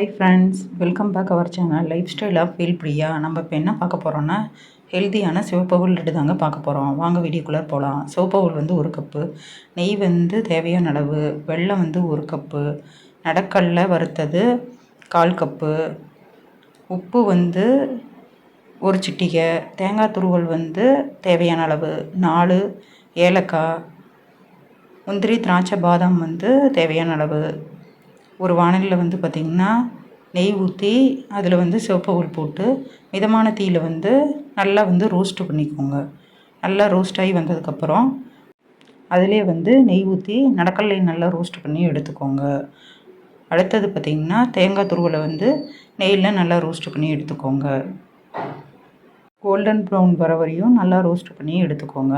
Hi friends, welcome back our channel life style of feel Priya. நம்ம இப்போ என்ன பார்க்க போகிறோன்னா ஹெல்த்தியான சிவப்பவுல் லட்டு தாங்க பார்க்க போகிறோம். வாங்க வீடியோக்குள்ளே போகலாம். சிவப்பவுல் வந்து 1 கப்பு, நெய் வந்து தேவையான அளவு, வெல்லம் வந்து 1 கப்பு, நடக்கடலை வறுத்தது 1/4 கப்பு, உப்பு வந்து 1 சிட்டிகை, தேங்காய் துருவல் வந்து தேவையான அளவு, 4 ஏலக்காய், முந்திரி திராட்சை பாதாம் வந்து தேவையான அளவு. ஒரு வாணலியில் வந்து பார்த்திங்கன்னா நெய் ஊற்றி அதில் வந்து சிவப்பவுல் போட்டு மிதமான தீயில் வந்து நல்லா வந்து ரோஸ்ட்டு பண்ணிக்கோங்க. நல்லா ரோஸ்ட் ஆகி வந்ததுக்கப்புறம் அதிலே வந்து நெய் ஊற்றி நடக்கடலையை நல்லா ரோஸ்ட் பண்ணி எடுத்துக்கோங்க. அடுத்தது பார்த்திங்கன்னா தேங்காய் துருவலை வந்து நெய்யில் நல்லா ரோஸ்ட் பண்ணி எடுத்துக்கோங்க. கோல்டன் ப்ரௌன் வர வரையும் நல்லா ரோஸ்ட் பண்ணி எடுத்துக்கோங்க.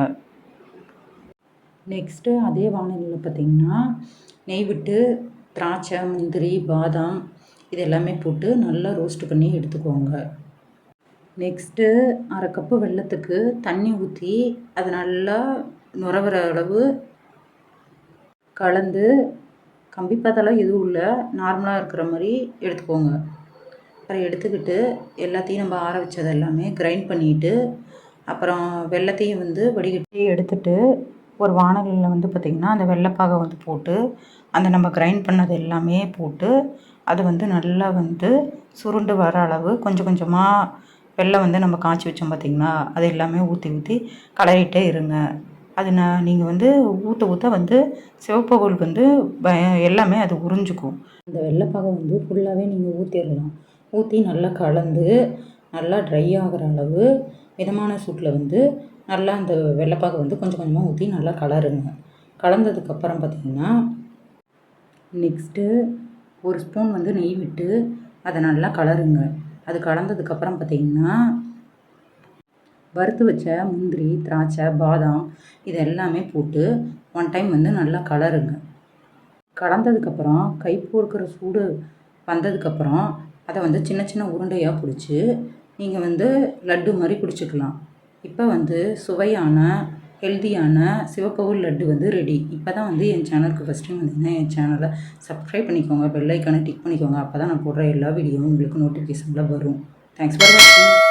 நெக்ஸ்ட்டு அதே வாணலியில் பார்த்திங்கன்னா நெய் விட்டு திராட்சை, முந்திரி, பாதாம் இது எல்லாமே போட்டு நல்லா ரோஸ்ட் பண்ணி எடுத்துக்கோங்க. நெக்ஸ்ட்டு 1/2 கப்பு வெல்லத்துக்கு தண்ணி ஊற்றி அது நல்லா நுரவர அளவு கலந்து, கம்பி பாத்தெல்லாம் எதுவும் இல்லை, நார்மலாக இருக்கிற மாதிரி எடுத்துக்கோங்க. அப்புறம் எடுத்துக்கிட்டு எல்லாத்தையும் நம்ம ஆற வச்சது எல்லாமே கிரைண்ட் பண்ணிவிட்டு, அப்புறம் வெல்லத்தையும் வந்து வடிகட்டி எடுத்துட்டு ஒரு வாணலியில் வந்து பார்த்திங்கன்னா அந்த வெள்ளைப்பாகை வந்து போட்டு அந்த நம்ம கிரைண்ட் பண்ணது எல்லாமே போட்டு அது வந்து நல்லா வந்து சுருண்டு வர அளவு கொஞ்சம் கொஞ்சமாக வெல்லம் வந்து நம்ம காய்ச்சி வச்சோம் பார்த்திங்கன்னா அது எல்லாமே ஊற்றி கலரிட்டே இருங்க. அது நீங்கள் வந்து ஊற்ற வந்து சிவப்பவுல் வந்து எல்லாமே அது உறிஞ்சிக்கும். அந்த வெள்ளைப்பாகை வந்து ஃபுல்லாகவே நீங்கள் ஊற்றிடலாம். ஊற்றி நல்லா கலந்து நல்லா ட்ரை ஆகிற அளவு மிதமான சூட்டில் வந்து நல்லா அந்த வெள்ளைப்பாகை வந்து கொஞ்சம் கொஞ்சமாக ஊற்றி நல்லா கலருங்க. கலந்ததுக்கப்புறம் பார்த்திங்கன்னா நெக்ஸ்ட்டு 1 ஸ்பூன் வந்து நெய் விட்டு அதை நல்லா கலருங்க. அது கலந்ததுக்கப்புறம் பார்த்திங்கன்னா வறுத்து வச்ச முந்திரி, திராட்சை, பாதாம் இது எல்லாமே போட்டு 1 டைம் வந்து நல்லா கலருங்க. கலந்ததுக்கப்புறம் கை பொறுக்கிற சூடு வந்ததுக்கப்புறம் அதை வந்து சின்ன சின்ன உருண்டையாக பிடிச்சி நீங்கள் வந்து லட்டு மாதிரி பிடிச்சிக்கலாம். இப்போ வந்து சுவையான ஹெல்த்தியான சிவப்பவுல் லட்டு வந்து ரெடி. இப்போ தான் வந்து என் சேனலுக்கு ஃபஸ்ட் டைம் வந்தீங்கன்னா என் சேனலை சப்ஸ்கிரைப் பண்ணிக்கோங்க, பெல் ஐக்கானை டிக் பண்ணிக்கோங்க. அப்போ தான் நான் போடுற எல்லா வீடியோவும் உங்களுக்கு நோட்டிஃபிகேஷனில் வரும். தேங்க்ஸ் ஃபார் வாட்சிங்.